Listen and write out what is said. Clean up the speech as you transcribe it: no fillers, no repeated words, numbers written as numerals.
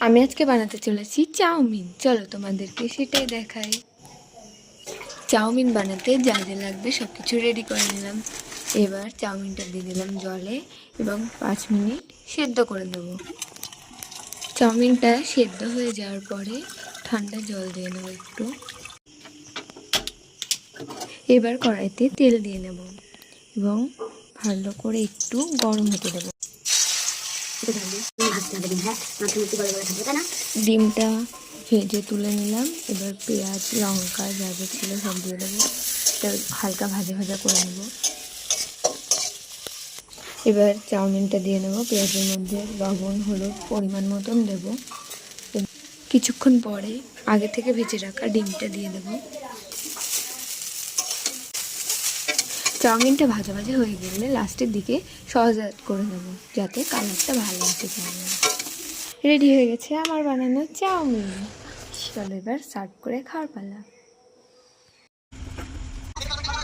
আমি আজকে বানাতে চলেছি চাউমিন। চলো তোমাদেরকে সেটাই দেখাই। চাউমিন বানাতে যা যা লাগবে সব কিছু রেডি করে নিলাম। এবার চাউমিনটা দিয়ে দিলাম জলে এবং 5 মিনিট সেদ্ধ করে দেব। চাউমিনটা সেদ্ধ হয়ে যাওয়ার পরে ঠান্ডা জল দিয়ে নেব একটু। এবার কড়াইতে তেল দিয়ে নেব এবং ভালো করে একটু গরম হতে দেবো। ডিমটা ভেজে তুলে নিলাম। এবার পেঁয়াজ লঙ্কা যা যা ছিল সব দিয়ে দেবো। হালকা ভাজা ভাজা করে নেব। এবার চাউমিনটা দিয়ে নেব। পেঁয়াজের মধ্যে লবণ হলুদ পরিমাণ মতন দেব। কিছুক্ষণ পরে আগে থেকে ভেজে রাখা ডিমটা দিয়ে দেব। চাউমিনটা ভাজা ভাজা হয়ে গেলে লাস্টের দিকে সস অ্যাড করে নেব যাতে কালারটা ভালো আসে। চাউমিন রেডি হয়ে গেছে আমার বানানো চাউমিন। চলো এবার সার্ভ করে খাওয়ার পালা।